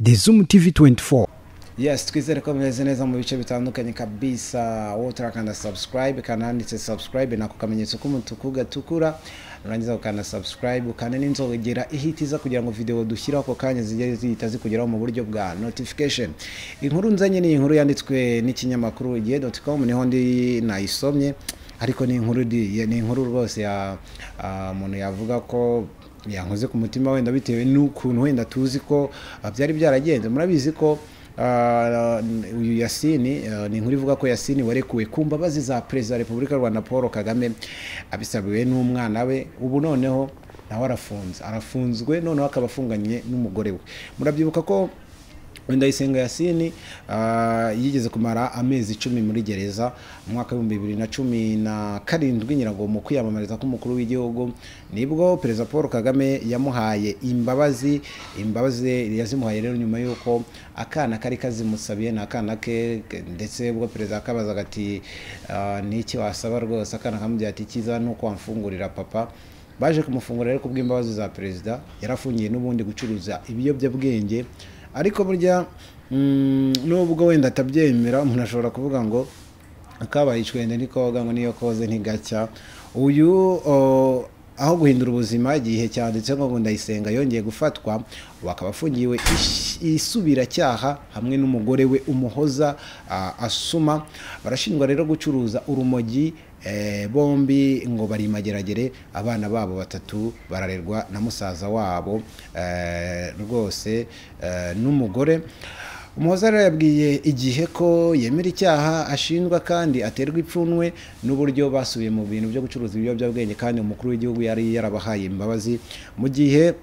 The Zoom TV 24. Yes, twizere ko meze neza mu bice bitandukanye kabisa. Wowe urakanda subscribe kananditse subscribe nako kamenyetso k'umutuku gatukura, urangiza ukanda subscribe ukane n'inzogera ihitiza kugira ngo video dushyira ako kanya zigere zihita zikugeraho mu buryo bwa notification. Inkuru nzanye ni inkuru yanditswe n'ikinyamakuru igihe.com, niho ndi nayisomye, ariko ni inkuru rwose ya umuntu yavuga ko yankoze ku mutima wenda bitewe n'ukuntu wenda tuzi ko byari byaragenze. Murabizi ko uyu Yasini ni inkuru ivuga ko Yasini warekuwe ku mbabazi za Perezida wa Repubulika y'u Rwanda Paul Kagame abisabiwe n'umwana we. Ubu noneho nawe arafunzwe noneho akaba afunganye n'umugore we. Murabyibuka ko Ndayisenga Yasini yigeze kumara amezi 10 muri gereza mu mwaka wa 2017 nyirago mu kwiyamamariza k'umukuru w'igihugu, nibwo Perezida Paul Kagame yamuhaye imbabazi yazimuhaye rero nyuma yuko akana kari kazimusabiye n'akana ke, ndetse ubwo Perezida akabaza ati niki wasaba rwose, akana kamubwira ati kiza nuko wamfungurira papa. Baje kumufungura rero kubw'imbabazi za Perezida. Yarafungiye n'ubundi gucuruza ibiyobyabwenge, ariko burya nubwo wenda atabyemera, umuntu ashobora kuvuga ngo akabaye icwende nikoga ngo niyo koze ntigacya. Uyu aho guhindura ubuzima, igihe cyanditse ngo Ndayisenga yongeye gufatwa, bakaba afungiwe isubiracyaha hamwe n'umugore we Umuhoza Asuma. Barashinjwa rero gucuruza urumogi. Bombi ngo bari mageragere, abana babo batatu bararerwa na musaza wabo rwose n'umugore. Umuhoza rero yabwiye igihe ko yemera icyaha ashinjwa kandi aterwa ipfunwe n'uburyo basubiye mu bintu byo gucuruza ibiyobyabwenge, kandi umukuru w'igihugu yari yarabahaye imbabazi. Mu gihe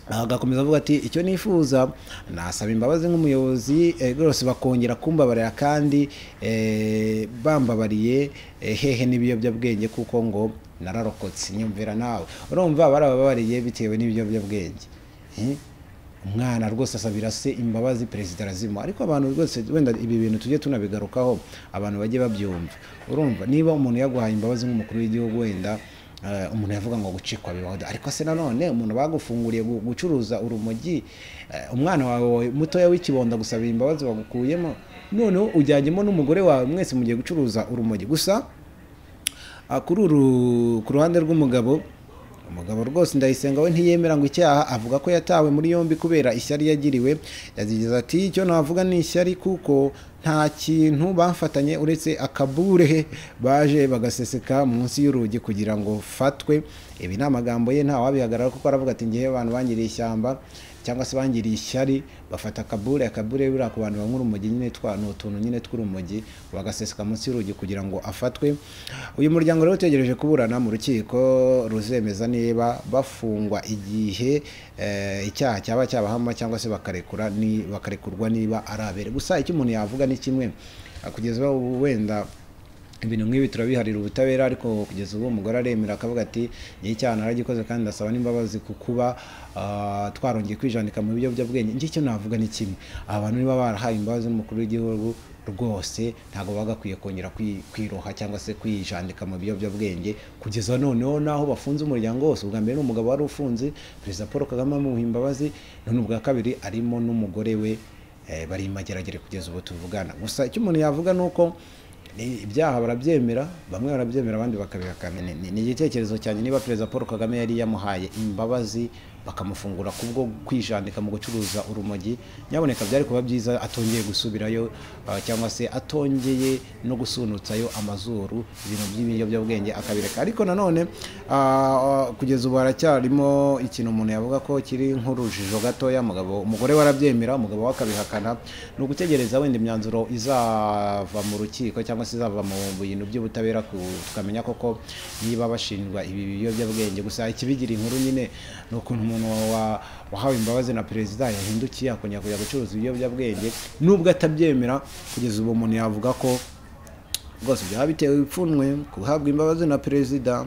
agakomeza avuga ati icyo nifuza nasaba imbabazi nk'umuyobozi rwose bakongera kumbabarira, kandi bambabariye hehe n'ibiyobyabwenge kuko ngo nararokotse. Nyumvira nawe, urumva barababariye bitewe n'ibiyobyabwenge. Umwana rwose asabira se imbabazi, Perezida arazimuha. Ariko abantu rwose wenda ibi bintu tujye tunabigarukaho, abantu bajye babyumva. Urumva niba umuntu yaguhaye imbabazi nk'umukuru w'igihugu, wenda umuntu yavuga ngo gucikwa bibaho, ariko se nanone umuntu bagufunguriye gucuruza urumogi, umwana wawe mutoya w'ikibonda gusabira imbabazi bagukuyemo, none ujyanyemo n'umugore wawe, mwese mugiye gucuruza urumogi. Gusa ku ruhande rw'umugabo, umugabo rwose Ndayisenga we ntiyemera ngo icyaha, avuga ko yatawe muri yombi kubera ishyari yagiriwe. Yagize ati icyo navuga ni ishyari kuko nta kintu bamfatanye uretse akabure baje bagaseseka munsi y'urugi kugira ngo fatwe. Ibi ni amagambo ye, nta wabihagarara kuko aravuga ati ngiye abantu bangiriye ishyamba cyangwa se bangiriye ishyari, bafata akabure buriya ku bantu banywa urumogi nyine utuntu nyine tw'urumogi, bagaseseka munsi y'urugi kugira ngo afatwe. Uyu muryango rero utegereje kuburana mu rukiko ruzemeza niba bafungwa igihe icyaha cyaba cyabahama cyangwa se bakarekurwa niba ari abere. Gusa icyo umuntu yavuga ni kimwe, kugeza wenda ibintu nk'ibi turabiharira ubutabera, ariko kugeza ubu umugore aremera akavuga ati ni icyaha naragikoze kandi ndasaba n'imbabazi ku kuba twarongeye kwijandika mu biyobyabwenge. Icyo navuga ni kimwe, abantu niba barahaye imbabazi n'umukuru w'igihugu, rwose ntabwo bagakwiye kongera kwiroha cyangwa se kwijandika mu biyobyabwenge. Kugeza noneho naho bafunze umuryango wose, ubwa mbere n'umugabo wari ufunze, Perezida Paul Kagame amuha imbabazi, none ubwa kabiri arimo n'umugore we, bari mageragere kugeza ubu tuvugana. Gusa icyo umuntu yavuga nuko ibyaha barabyemera, bamwe barabyemera abandi bakabihakana. Ni igitekerezo cyane, niba Perezida Paul Kagame yari yamuhaye imbabazi bakamufungura kubwo kwijandika mu gucuruza urumogi, nyaboneka byari kuba byiza atongeye gusubirayo cyangwa se atongeye no gusunutsayo amazuru ibintu by'ibiyobyabwenge akabireka. Ariko nanone kugeza ubu haracyarimo ikintu umuntu yavuga ko kiri nk'urujijo gatoya. Umugore warabyemera, umugabo we akabihakana. Ni ugutegereza wenda imyanzuro izava mu rukiko cyangwa se izava mu bintu by'ubutabera, tukamenya koko niba bashinjwa ibi biyobyabwenge. Gusa ikibigira inkuru nyine ni ukuntu umuntu wahawe imbabazi na Perezida yahindukiye akongera kujya gucuruza ibiyobyabwenge nubwo atabyemera. Kugeza ubu umuntu yavuga ko rwose byaba bitewe ipfunwe guhabwa imbabazi na Perezida,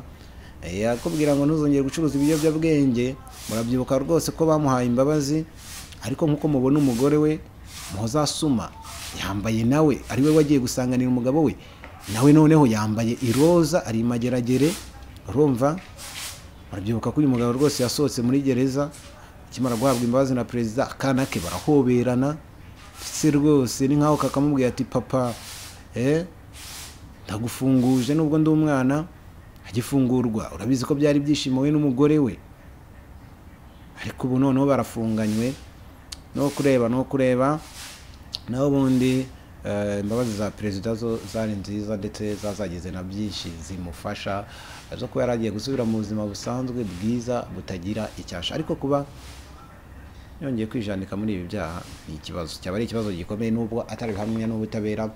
yakubwira ngo ntuzongere gucuruza ibiyobyabwenge. Murabyibuka rwose ko bamuhaye imbabazi, ariko nk'uko mubona umugore we Umuhoza Asuma yambaye, nawe ari we wagiye gusanganira umugabo we, nawe noneho yambaye iroza ari mageragere. Urumva, murabyibuka ko uyu mugabo rwose yasohotse muri gereza kimara guhabwa imbabazi na perezida akana ke barahoberana se rwose ni nkaho kakamubwira ati papa ndagufunguje nubwo ndi umwana agifungurwa urabizi ko byari byishimo we n'umugore we ariko ubu noneho barafunganywe no kureba naho bundi imbabazi za perezida zo zari nziza ndetse zazagize na byinshi zimufasha zo kuba yaragiye gusubira mu buzima busanzwe bwiza butagira icyasha ariko kuba yongeye kwijanika muri ibi byaha ni ikibazo cyaba ari ikibazo gikomeye nubwo atari hamwe n'ubutabera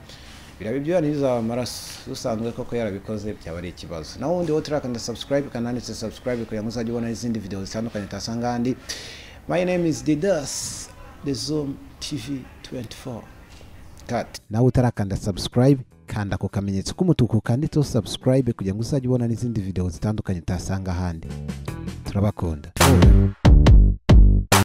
birabe byaniza amaraso usanzwe koko yarabikoze byaba ari ikibazo naho undi wotirakanda subscribe kananditse subscribe kugira ngo uzajye ubona izindi video zitandukanye tasanga handi. My name is Didas the Zoom TV 24 cut. Nawe utarakanda subscribe kanda ku kamenyetso k'umutuku kanditseho subscribe kugira ngo uzajye ubona n'izindi video zitandukanye tasanga handi. Turabakunda.